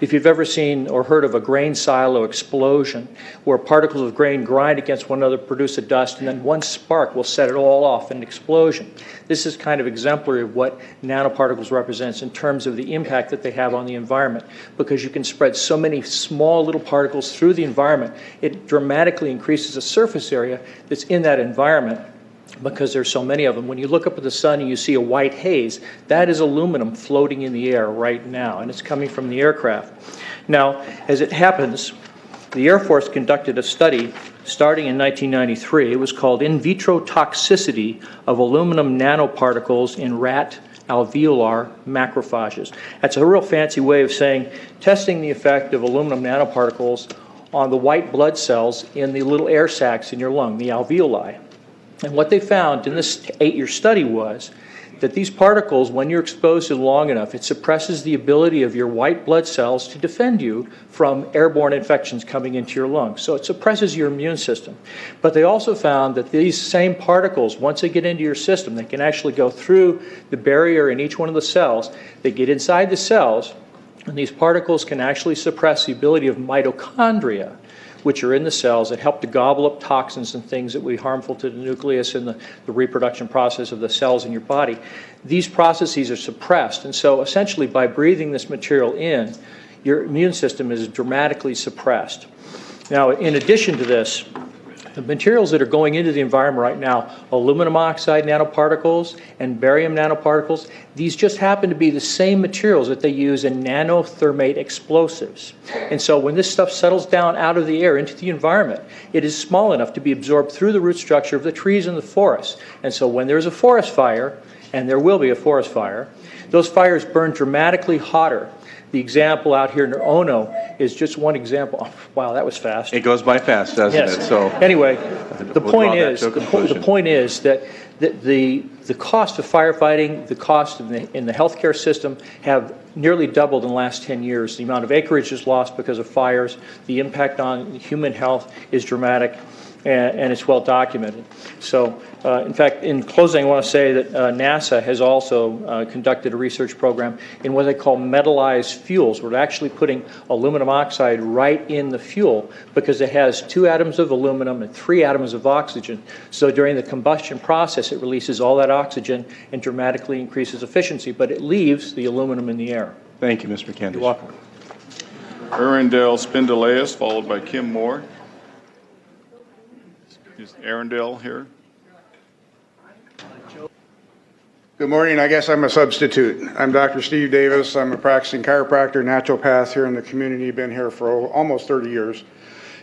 Speaker 12: If you've ever seen or heard of a grain silo explosion, where particles of grain grind against one another, produce a dust, and then one spark will set it all off in an explosion. This is kind of exemplary of what nanoparticles represents in terms of the impact that they have on the environment, because you can spread so many small little particles through the environment, it dramatically increases the surface area that's in that environment. because there's so many of them. When you look up at the sun and you see a white haze, that is aluminum floating in the air right now, and it's coming from the aircraft. Now, as it happens, the Air Force conducted a study starting in 1993. It was called In Vitro Toxicity of Aluminum Nanoparticles in Rat Alveolar Macrophages. That's a real fancy way of saying testing the effect of aluminum nanoparticles on the white blood cells in the little air sacs in your lung, the alveoli. And what they found in this 8-year study was that these particles, when you're exposed to them long enough, it suppresses the ability of your white blood cells to defend you from airborne infections coming into your lungs. So it suppresses your immune system. But they also found that these same particles, once they get into your system, they can actually go through the barrier in each one of the cells. They get inside the cells, and these particles can actually suppress the ability of mitochondria, which are in the cells that help to gobble up toxins and things that would be harmful to the nucleus and the reproduction process of the cells in your body. These processes are suppressed, and so essentially by breathing this material in, your immune system is dramatically suppressed. Now, in addition to this, the materials that are going into the environment right now, aluminum oxide nanoparticles and barium nanoparticles, these just happen to be the same materials that they use in nanothermate explosives. And so when this stuff settles down out of the air into the environment, it is small enough to be absorbed through the root structure of the trees in the forest. And so when there's a forest fire, and there will be a forest fire, those fires burn dramatically hotter. The example out here near Ono is just one example. Oh, wow, that was fast.
Speaker 1: It goes by fast, doesn't
Speaker 12: Yes.
Speaker 1: it? So
Speaker 12: anyway, the
Speaker 1: we'll
Speaker 12: point
Speaker 1: draw that
Speaker 12: is
Speaker 1: to a conclusion.
Speaker 12: the point is that the cost of firefighting, the cost in the healthcare system have nearly doubled in the last 10 years. The amount of acreage is lost because of fires. The impact on human health is dramatic, and it's well documented. So, in fact, in closing, I want to say that NASA has also conducted a research program in what they call metallized fuels. We're actually putting aluminum oxide right in the fuel because it has 2 atoms of aluminum and 3 atoms of oxygen. So during the combustion process, it releases all that oxygen and dramatically increases efficiency, but it leaves the aluminum in the air.
Speaker 1: Thank you, Mr. McCandless.
Speaker 12: You're welcome.
Speaker 5: Arundel Spindaleas, followed by Kim Moore. Is Arundel here?
Speaker 13: Good morning. I guess I'm a substitute. I'm Dr. Steve Davis. I'm a practicing chiropractor, naturopath here in the community. Been here for almost 30 years.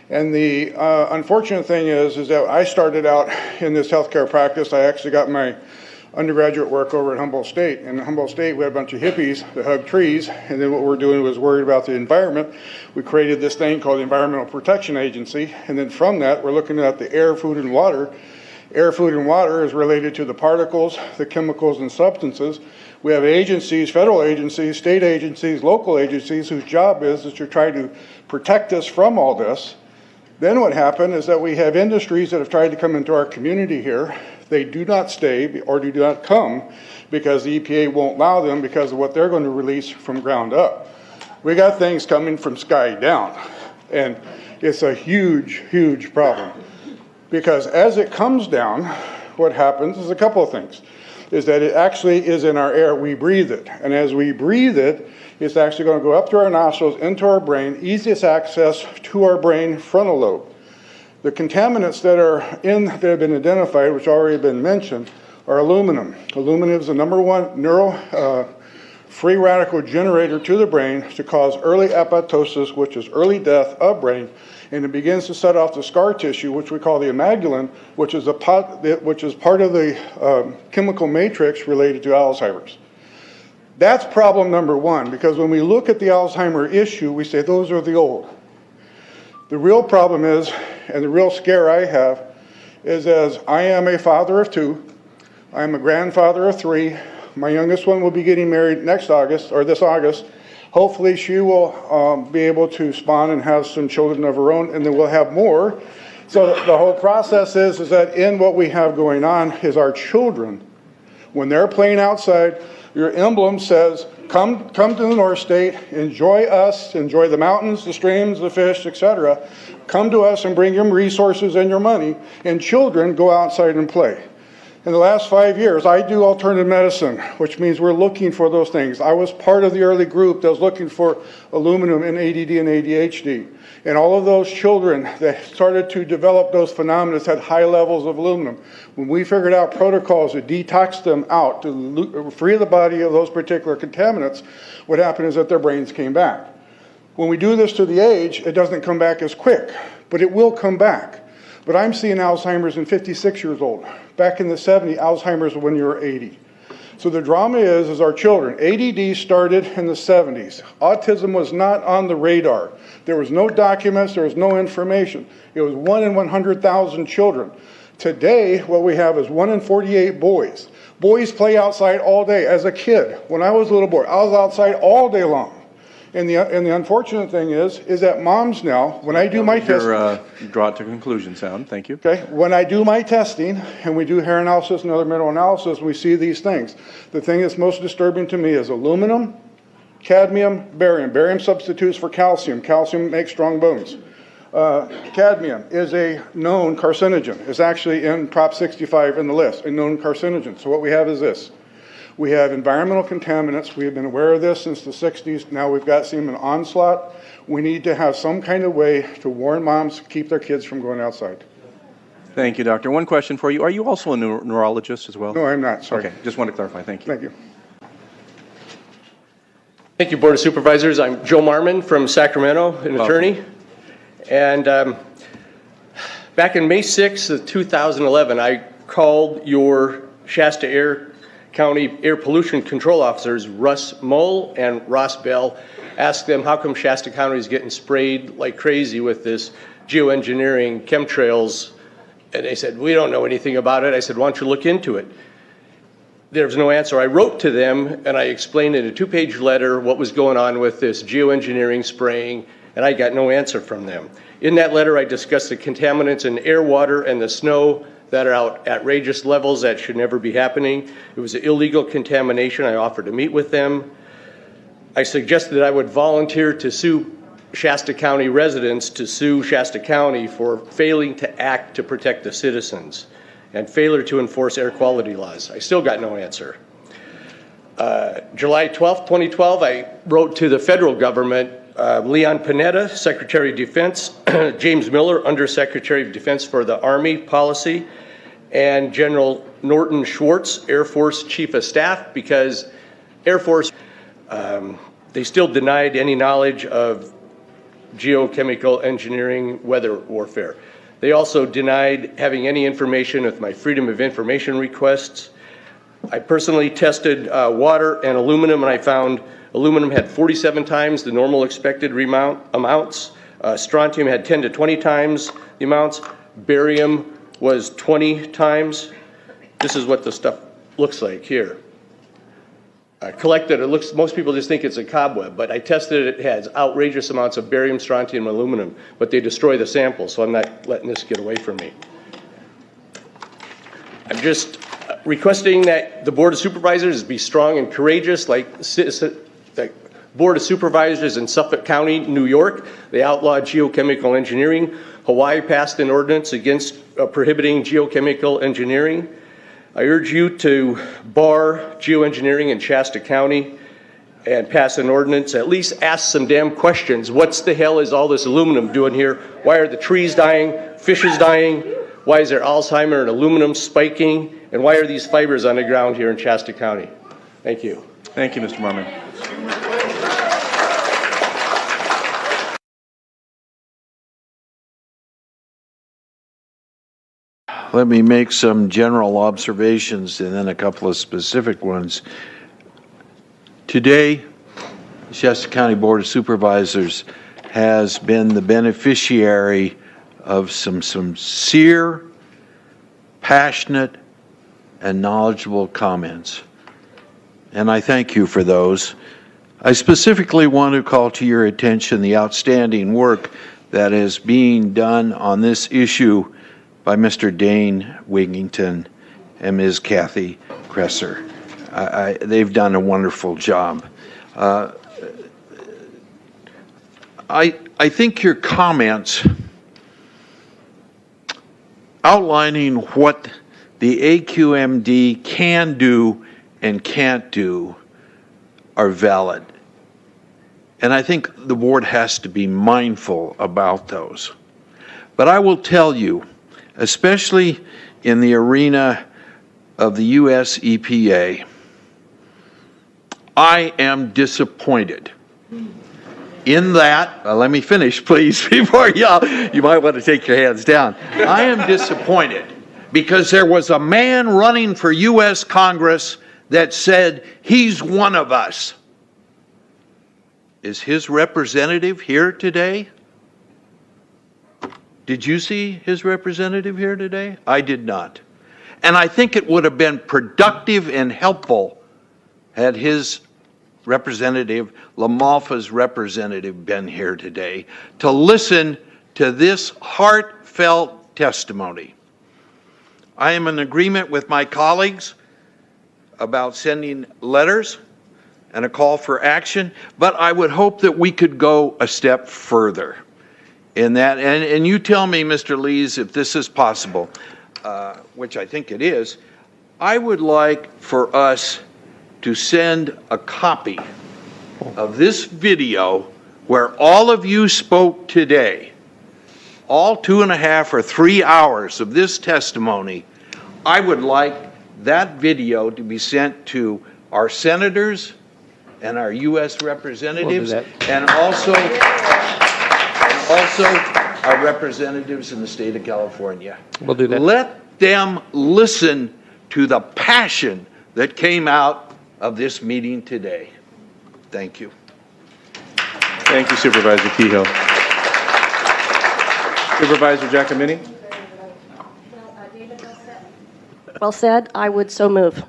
Speaker 13: And the unfortunate thing is that I started out in this healthcare practice. I actually got my undergraduate work over at Humboldt State. In Humboldt State, we had a bunch of hippies that hugged trees, and then what we're doing was worried about the environment. We created this thing called the Environmental Protection Agency, and then from that, we're looking at the air, food, and water. Air, food, and water is related to the particles, the chemicals, and substances. We have agencies, federal agencies, state agencies, local agencies, whose job is to try to protect us from all this. Then what happened is that we have industries that have tried to come into our community here. They do not stay or do not come because the EPA won't allow them because of what they're going to release from ground up. We got things coming from sky down, and it's a huge, huge problem. Because as it comes down, what happens is a couple of things. Is that it actually is in our air, we breathe it. And as we breathe it, it's actually going to go up to our nostrils, into our brain, easiest access to our brain frontal lobe. The contaminants that have been identified, which already been mentioned, are aluminum. Aluminum is the #1 free radical generator to the brain to cause early apoptosis, which is early death of brain, and it begins to set off the scar tissue, which we call the amygdalin, which is part of the chemical matrix related to Alzheimer's. That's problem #1, because when we look at the Alzheimer issue, we say those are the old. The real problem is, and the real scare I have, is as I am a father of 2, I am a grandfather of 3, my youngest one will be getting married next August, or this August. Hopefully she will be able to spawn and have some children of her own, and then we'll have more. So the whole process is that in what we have going on is our children, when they're playing outside, your emblem says, come to the North State, enjoy us, enjoy the mountains, the streams, the fish, etc. Come to us and bring your resources and your money, and children go outside and play. In the last 5 years, I do alternative medicine, which means we're looking for those things. I was part of the early group that was looking for aluminum in ADD and ADHD. And all of those children that started to develop those phenomena had high levels of aluminum. When we figured out protocols to detox them out, to free the body of those particular contaminants, what happened is that their brains came back. When we do this to the age, it doesn't come back as quick, but it will come back. But I'm seeing Alzheimer's in 56 years old. Back in the 70s, Alzheimer's when you were 80. So the drama is our children. ADD started in the 70s. Autism was not on the radar. There was no documents, there was no information. It was 1 in 100,000 children. Today, what we have is 1 in 48 boys. Boys play outside all day. As a kid, when I was a little boy, I was outside all day long. And the unfortunate thing is that moms now, when I do my testing...
Speaker 1: Draw it to conclusion, sound. Thank you.
Speaker 13: Okay. When I do my testing, and we do hair analysis and other mineral analysis, we see these things. The thing that's most disturbing to me is aluminum, cadmium, barium. Barium substitutes for calcium. Calcium makes strong bones. Cadmium is a known carcinogen. It's actually in Prop 65 in the list, a known carcinogen. So what we have is this. We have environmental contaminants. We have been aware of this since the 60s. Now we've got seen an onslaught. We need to have some kind of way to warn moms, keep their kids from going outside.
Speaker 1: Thank you, Doctor. One question for you. Are you also a neurologist as well?
Speaker 13: No, I'm not. Sorry.
Speaker 1: Okay, just want to clarify. Thank you.
Speaker 13: Thank you.
Speaker 14: Thank you, Board of Supervisors. I'm Joe Marmon from Sacramento, an attorney. And back in May 6th of 2011, I called your Shasta County Air Pollution Control Officers, Russ Mull and Ross Bell, asked them how come Shasta County is getting sprayed like crazy with this geoengineering chemtrails. And they said, we don't know anything about it. I said, why don't you look into it? There was no answer. I wrote to them and I explained in a 2-page letter what was going on with this geoengineering spraying, and I got no answer from them. In that letter, I discussed the contaminants in air, water, and the snow that are out outrageous levels that should never be happening. It was an illegal contamination. I offered to meet with them. I suggested that I would volunteer to sue Shasta County residents, to sue Shasta County for failing to act to protect the citizens and failure to enforce air quality laws. I still got no answer. July 12th, 2012, I wrote to the federal government, Leon Panetta, Secretary of Defense, James Miller, Undersecretary of Defense for the Army Policy, and General Norton Schwartz, Air Force Chief of Staff, because Air Force, they still denied any knowledge of geochemical engineering weather warfare. They also denied having any information with my Freedom of Information requests. I personally tested water and aluminum, and I found aluminum had 47 times the normal expected amounts. Strontium had 10 to 20 times the amounts. Barium was 20 times. This is what the stuff looks like here. Collected, it looks, most people just think it's a cobweb, but I tested it, it has outrageous amounts of barium, strontium, and aluminum, but they destroy the sample, so I'm not letting this get away from me. I'm just requesting that the Board of Supervisors be strong and courageous like the Board of Supervisors in Suffolk County, New York. They outlawed geochemical engineering. Hawaii passed an ordinance against prohibiting geochemical engineering. I urge you to bar geoengineering in Shasta County and pass an ordinance. At least ask some damn questions. What the hell is all this aluminum doing here? Why are the trees dying, fishes dying? Why is there Alzheimer and aluminum spiking? And why are these fibers on the ground here in Shasta County? Thank you.
Speaker 1: Thank you, Mr. Marmon.
Speaker 15: Let me make some general observations and then a couple of specific ones. Today, the Shasta County Board of Supervisors has been the beneficiary of some sincere, passionate, and knowledgeable comments. And I thank you for those. I specifically want to call to your attention the outstanding work that is being done on this issue by Mr. Dane Wigington and Ms. Kathy Kresser. They've done a wonderful job. I think your comments outlining what the AQMD can do and can't do are valid. And I think the board has to be mindful about those. But I will tell you, especially in the arena of the U.S. EPA, I am disappointed in that, let me finish, please, before you might want to take your hands down. I am disappointed because there was a man running for U.S. Congress that said he's one of us. Is his representative here today? Did you see his representative here today? I did not. And I think it would have been productive and helpful had his representative, LaMalfa's representative, been here today to listen to this heartfelt testimony. I am in agreement with my colleagues about sending letters and a call for action, but I would hope that we could go a step further in that. And you tell me, Mr. Lees, if this is possible, which I think it is. I would like for us to send a copy of this video where all of you spoke today, all 2.5 or 3 hours of this testimony. I would like that video to be sent to our senators and our U.S. representatives, and also our representatives in the state of California.
Speaker 16: We'll do that.
Speaker 15: Let them listen to the passion that came out of this meeting today. Thank you.
Speaker 1: Thank you, Supervisor Kehoe. Supervisor Giacomini?
Speaker 17: Well said. I would so move.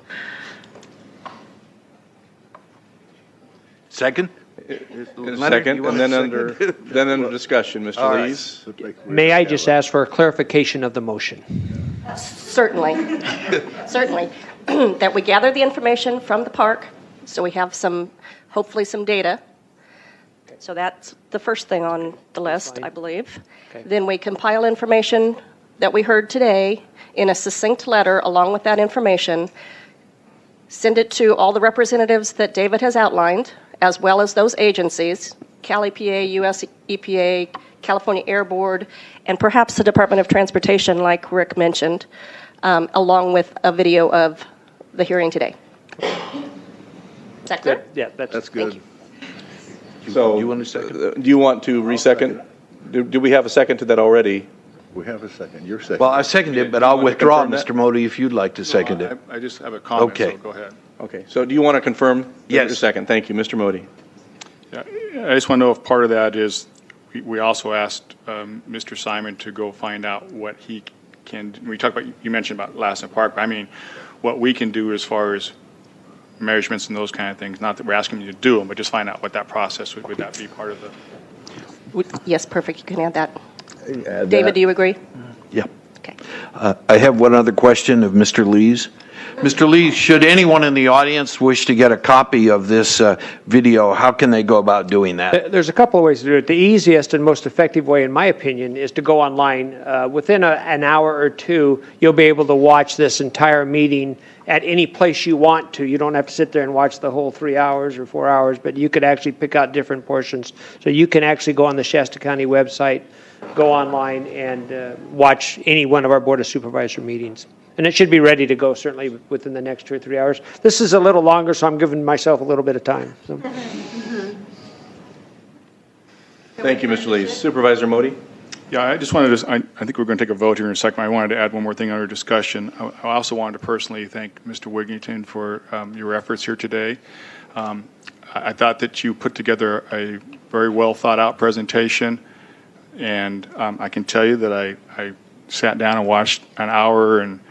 Speaker 15: Second?
Speaker 1: Second, and then under discussion, Mr. Lees.
Speaker 16: May I just ask for a clarification of the motion?
Speaker 17: Certainly. Certainly. That we gather the information from the park, so we have hopefully some data. So that's the first thing on the list, I believe.
Speaker 16: Okay.
Speaker 17: Then we compile information that we heard today in a succinct letter along with that information, send it to all the representatives that David has outlined, as well as those agencies, Cal EPA, US EPA, California Air Board, and perhaps the Department of Transportation, like Rick mentioned, along with a video of the hearing today. Is that clear?
Speaker 16: Yeah, that's
Speaker 1: good.
Speaker 17: Thank you.
Speaker 1: So,
Speaker 15: you want a second?
Speaker 1: Do you want to re-second? Do we have a second to that already?
Speaker 3: We have a second. You're second.
Speaker 15: Well, I seconded it, but I'll withdraw, Mr. Modi, if you'd like to second it.
Speaker 5: I just have a comment,
Speaker 15: Okay.
Speaker 5: so go ahead.
Speaker 1: Okay, so do you want to confirm?
Speaker 15: Yes.
Speaker 1: Your second. Thank you, Mr. Modi.
Speaker 5: Yeah, I just want to know if part of that is, we also asked Mr. Simon to go find out what he can, we talked about, you mentioned about Lassen Park, but I mean, what we can do as far as measurements and those kind of things, not that we're asking you to do them, but just find out what that process would that be part of the...
Speaker 17: Yes, perfect. You can add that. David, do you agree?
Speaker 15: Yeah.
Speaker 17: Okay.
Speaker 15: I have one other question of Mr. Lees. Mr. Lees, should anyone in the audience wish to get a copy of this video, how can they go about doing that?
Speaker 16: There's a couple of ways to do it. The easiest and most effective way, in my opinion, is to go online. Within an hour or two, you'll be able to watch this entire meeting at any place you want to. You don't have to sit there and watch the whole 3 hours or 4 hours, but you could actually pick out different portions. So you can actually go on the Shasta County website, go online, and watch any one of our Board of Supervisor meetings. And it should be ready to go certainly within the next 2 or 3 hours. This is a little longer, so I'm giving myself a little bit of time. So.
Speaker 1: Thank you, Mr. Lees. Supervisor Modi?
Speaker 5: Yeah, I just wanted to, I think we're going to take a vote here in a second. I wanted to add one more thing under discussion. I also wanted to personally thank Mr. Wigington for your efforts here today. I thought that you put together a very well thought out presentation, and I can tell you that I sat down and watched an hour and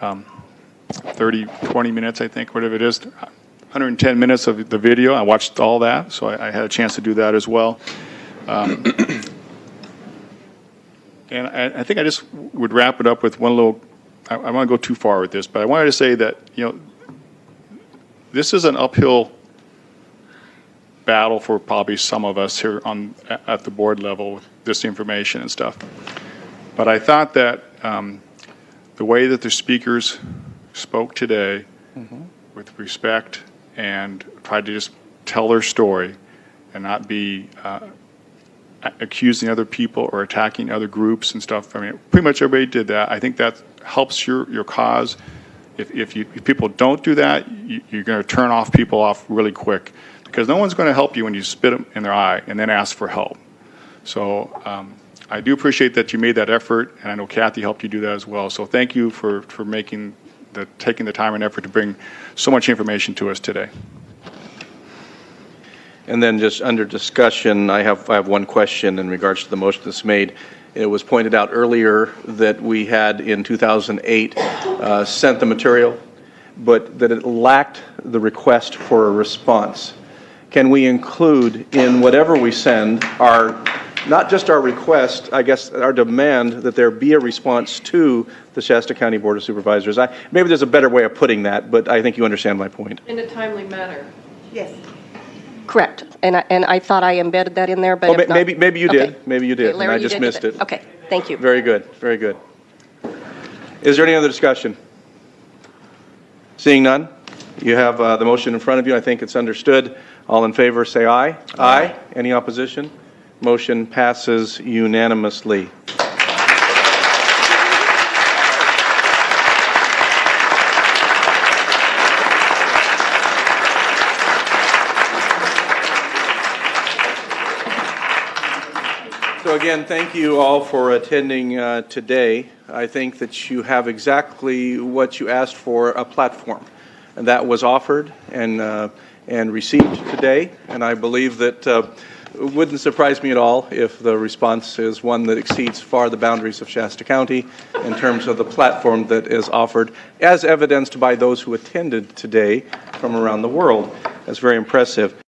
Speaker 5: 20 minutes, I think, whatever it is, 110 minutes of the video. I watched all that, so I had a chance to do that as well. And I think I just would wrap it up with one little, I want to go too far with this, but I wanted to say that, this is an uphill battle for probably some of us here at the board level with this information and stuff. But I thought that the way that the speakers spoke today with respect and tried to just tell their story and not be accusing other people or attacking other groups and stuff. I mean, pretty much everybody did that. I think that helps your cause. If people don't do that, you're going to turn people off really quick, because no one's going to help you when you spit them in their eye and then ask for help. So I do appreciate that you made that effort, and I know Kathy helped you do that as well. So thank you for taking the time and effort to bring so much information to us today.
Speaker 1: And then just under discussion, I have one question in regards to the motion that's made. It was pointed out earlier that we had in 2008 sent the material, but that it lacked the request for a response. Can we include in whatever we send not just our request, I guess our demand that there be a response to the Shasta County Board of Supervisors? Maybe there's a better way of putting that, but I think you understand my point.
Speaker 18: In a timely manner.
Speaker 17: Yes. Correct. And I thought I embedded that in there, but if not,
Speaker 1: maybe you
Speaker 17: okay.
Speaker 1: did. Maybe you did,
Speaker 17: Okay, Larry,
Speaker 1: and I just missed it.
Speaker 17: Okay, thank you.
Speaker 1: Very good, very good. Is there any other discussion? Seeing none, you have the motion in front of you. I think it's understood. All in favor, say aye. Aye. Any opposition? Motion passes unanimously. So again, thank you all for attending today. I think that you have exactly what you asked for, a platform, and that was offered and received today. And I believe that it wouldn't surprise me at all if the response is one that exceeds far the boundaries of Shasta County in terms of the platform that is offered, as evidenced by those who attended today from around the world. That's very impressive.